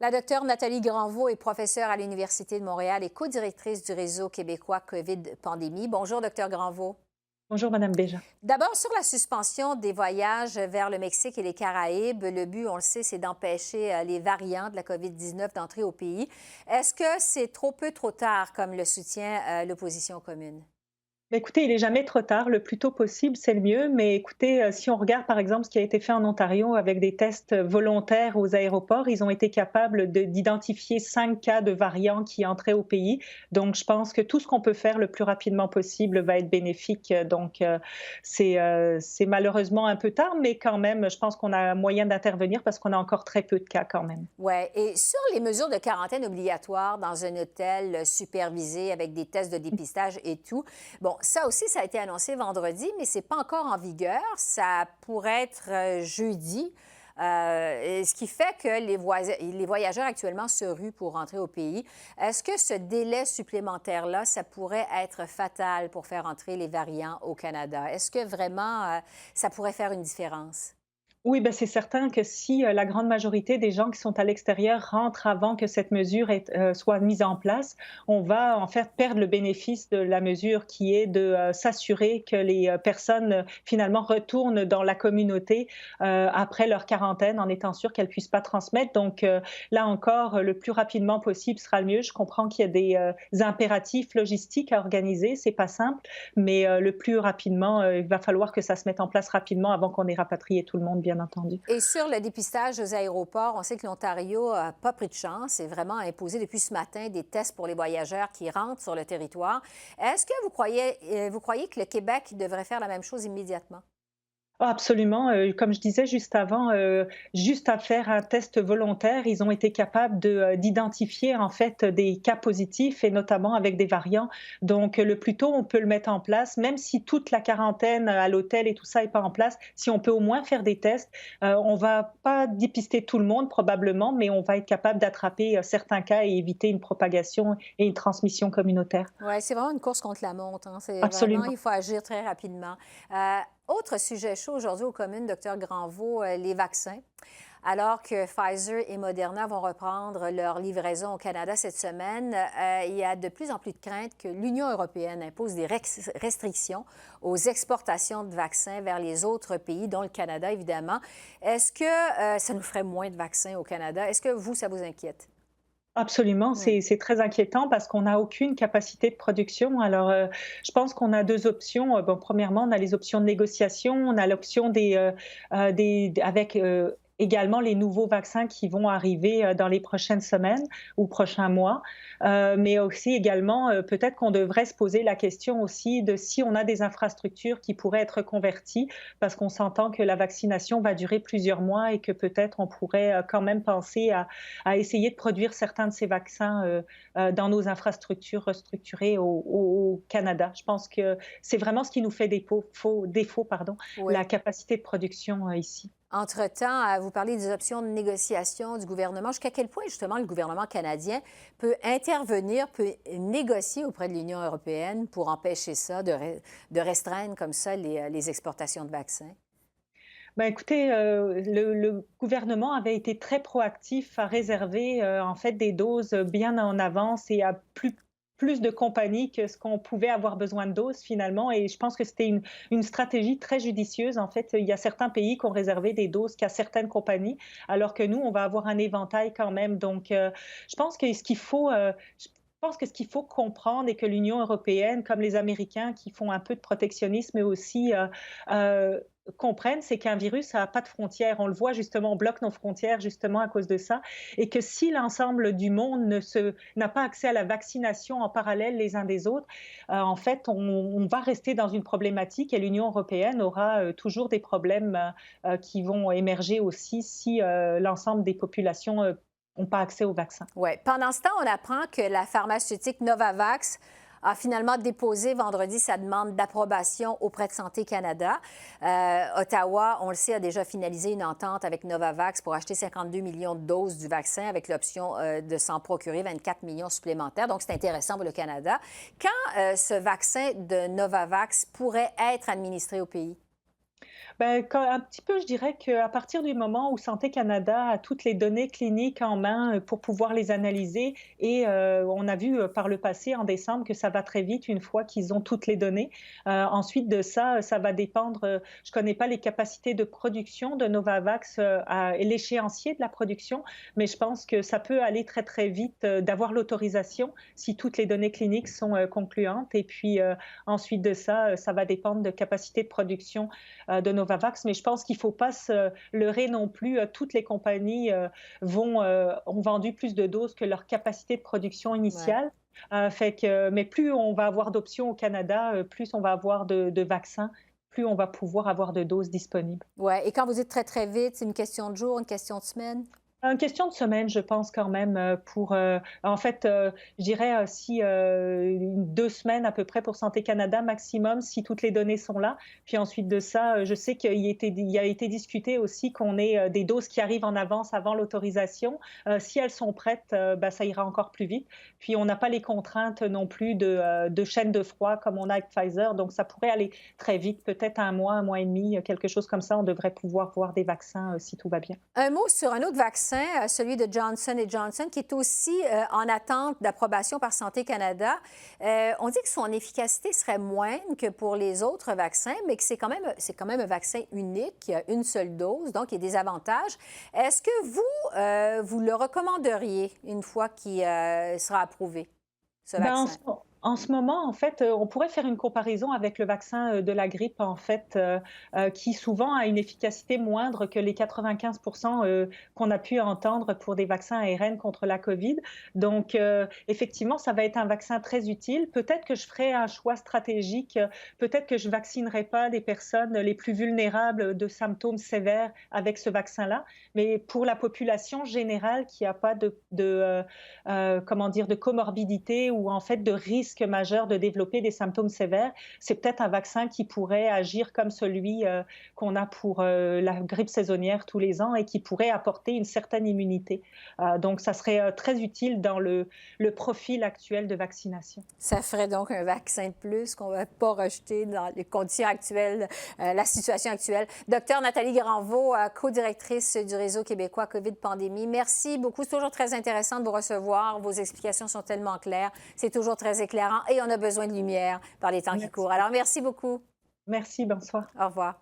La docteure Nathalie Granvaux est professeure à l'Université de Montréal et co-directrice du réseau québécois COVID Pandémie. Bonjour, docteur Granvaux. Bonjour, Madame Béja. D'abord, sur la suspension des voyages vers le Mexique et les Caraïbes, le but, on le sait, c'est d'empêcher les variants de la COVID-19 d'entrer au pays. Est-ce que c'est trop peu, trop tard, comme le soutient l'opposition commune? Écoutez, il n'est jamais trop tard. Le plus tôt possible, c'est le mieux. Mais écoutez, si on regarde par exemple ce qui a été fait en Ontario avec des tests volontaires aux aéroports, ils ont été capables d'identifier 5 cas de variants qui entraient au pays. Donc, je pense que tout ce qu'on peut faire le plus rapidement possible va être bénéfique. Donc, c'est malheureusement un peu tard, mais quand même, je pense qu'on a moyen d'intervenir parce qu'on a encore très peu de cas quand même. Oui. Et sur les mesures de quarantaine obligatoires dans un hôtel supervisé avec des tests de dépistage et tout, bon, ça aussi, ça a été annoncé vendredi, mais c'est pas encore en vigueur. Ça pourrait être jeudi. Et ce qui fait que les voyageurs actuellement se ruent pour rentrer au pays. Est-ce que ce délai supplémentaire-là, ça pourrait être fatal pour faire entrer les variants au Canada? Est-ce que vraiment ça pourrait faire une différence? Oui, ben, c'est certain que si la grande majorité des gens qui sont à l'extérieur rentrent avant que cette mesure soit mise en place, on va en fait perdre le bénéfice de la mesure qui est de s'assurer que les personnes finalement retournent dans la communauté après leur quarantaine en étant sûr qu'elles ne puissent pas transmettre. Donc là encore, le plus rapidement possible sera le mieux. Je comprends qu'il y a des impératifs logistiques à organiser, c'est pas simple, mais le plus rapidement, il va falloir que ça se mette en place rapidement avant qu'on ait rapatrié tout le monde, bien entendu. Et sur le dépistage aux aéroports, on sait que l'Ontario n'a pas pris de chance et vraiment a imposé depuis ce matin des tests pour les voyageurs qui rentrent sur le territoire. Est-ce que vous croyez que le Québec devrait faire la même chose immédiatement? Ah, absolument, comme je disais juste avant, juste à faire un test volontaire, ils ont été capables d'identifier en fait des cas positifs et notamment avec des variants. Donc, le plus tôt on peut le mettre en place, même si toute la quarantaine à l'hôtel et tout ça est pas en place, si on peut au moins faire des tests, on va pas dépister tout le monde probablement, mais on va être capable d'attraper, certains cas et éviter une propagation et une transmission communautaire. Oui, c'est vraiment une course contre la montre, hein. C'est vraiment, Absolument. il faut agir très rapidement. Autre sujet chaud aujourd'hui aux communes, docteur Granvaux, les vaccins. Alors que Pfizer et Moderna vont reprendre leur livraison au Canada cette semaine, il y a de plus en plus de craintes que l'Union européenne impose des restrictions aux exportations de vaccins vers les autres pays, dont le Canada, évidemment. Est-ce que ça nous ferait moins de vaccins au Canada? Est-ce que vous, ça vous inquiète? Absolument, Oui. c'est très inquiétant parce qu'on n'a aucune capacité de production. Alors, je pense qu'on a 2 options. Bon, premièrement, on a les options de négociation, on a l'option des avec, également les nouveaux vaccins qui vont arriver, dans les prochaines semaines ou prochains mois. Mais aussi également, peut-être qu'on devrait se poser la question aussi de si on a des infrastructures qui pourraient être converties, parce qu'on s'entend que la vaccination va durer plusieurs mois et que peut-être on pourrait, quand même penser à essayer de produire certains de ces vaccins dans nos infrastructures restructurées au Canada. Je pense que c'est vraiment ce qui nous fait défaut, pardon, la Oui. capacité de production ici. Entre-temps, vous parlez des options de négociation du gouvernement. Jusqu'à quel point, justement, le gouvernement canadien peut intervenir, peut négocier auprès de l'Union européenne pour empêcher ça, de restreindre comme ça les exportations de vaccins? Ben, écoutez, le gouvernement avait été très proactif à réserver, en fait, des doses bien en avance et à plus de compagnies que ce qu'on pouvait avoir besoin de doses finalement et je pense que c'était une stratégie très judicieuse. En fait, il y a certains pays qui ont réservé des doses qu'à certaines compagnies, alors que nous, on va avoir un éventail quand même. Donc, je pense que je pense que ce qu'il faut comprendre et que l'Union européenne, comme les Américains qui font un peu de protectionnisme eux aussi, heu, comprennent, c'est qu'un virus n'a pas de frontières. On le voit justement, on bloque nos frontières justement à cause de ça et que si l'ensemble du monde n'a pas accès à la vaccination en parallèle les uns des autres, en fait, on va rester dans une problématique et l'Union européenne aura toujours des problèmes qui vont émerger aussi si l'ensemble des populations n'ont pas accès aux vaccins. Oui. Pendant ce temps, on apprend que la pharmaceutique Novavax a finalement déposé vendredi sa demande d'approbation auprès de Santé Canada. Ottawa, on le sait, a déjà finalisé une entente avec Novavax pour acheter 52 millions de doses du vaccin avec l'option de s'en procurer 24 millions supplémentaires. Donc, c'est intéressant pour le Canada. Quand ce vaccin de Novavax pourrait être administré au pays? Ben, un petit peu, je dirais qu'à partir du moment où Santé Canada a toutes les données cliniques en main pour pouvoir les analyser, et on a vu par le passé, en décembre, que ça va très vite une fois qu'ils ont toutes les données. Ensuite de ça, ça va dépendre, je ne connais pas les capacités de production de Novavax et l'échéancier de la production, mais je pense que ça peut aller très, très vite d'avoir l'autorisation si toutes les données cliniques sont concluantes. Et puis ensuite de ça, ça va dépendre de capacité de production de Novavax, mais je pense qu'il ne faut pas se leurrer non plus. Toutes les compagnies ont vendu plus de doses que leur capacité de production Ouais. initiale. Mais plus on va avoir d'options au Canada, plus on va avoir de vaccins, plus on va pouvoir avoir de doses disponibles. Ouais. Et quand vous dites très, très vite, c'est une question de jours, une question de semaine? Une question de semaine, je pense quand même, en fait, je dirais, si, 2 semaines à peu près pour Santé Canada maximum, si toutes les données sont là. Puis ensuite de ça, je sais il a été discuté aussi qu'on ait, des doses qui arrivent en avance avant l'autorisation. Si elles sont prêtes, bah, ça ira encore plus vite. Puis on n'a pas les contraintes non plus de chaîne de froid comme on a avec Pfizer, donc ça pourrait aller très vite, peut-être un mois et demi, quelque chose comme ça. On devrait pouvoir voir des vaccins, si tout va bien. Un mot sur un autre vaccin, celui de Johnson Johnson, qui est aussi en attente d'approbation par Santé Canada. On dit que son efficacité serait moindre que pour les autres vaccins, mais que c'est quand même un vaccin unique, qui a une seule dose, donc il y a des avantages. Est-ce que vous le recommanderiez une fois qu'il sera approuvé, ce Ben, vaccin? en ce moment, en fait, on pourrait faire une comparaison avec le vaccin, de la grippe, en fait, qui souvent a une efficacité moindre que les 95 qu'on a pu entendre pour des vaccins ARN contre la COVID. Donc, effectivement, ça va être un vaccin très utile. Peut-être que je ferai un choix stratégique, peut-être que je vaccinerai pas les personnes les plus vulnérables de symptômes sévères avec ce vaccin-là, mais pour la population générale qui a pas comment dire, de comorbidité ou en fait de risque majeur de développer des symptômes sévères, c'est peut-être un vaccin qui pourrait agir comme celui qu'on a pour la grippe saisonnière tous les ans et qui pourrait apporter une certaine immunité. Donc, ça serait très utile dans le profil actuel de vaccination. Ça ferait donc un vaccin de plus qu'on ne va pas rejeter dans les conditions actuelles, la situation actuelle. Docteur Nathalie Granvaux, co-directrice du Réseau québécois COVID-Pandémie, merci beaucoup. C'est toujours très intéressant de vous recevoir. Vos explications sont tellement claires. C'est toujours très éclairant et on a besoin de lumière dans les temps qui Merci. courent. Alors, merci beaucoup. Merci, bonsoir. Au revoir.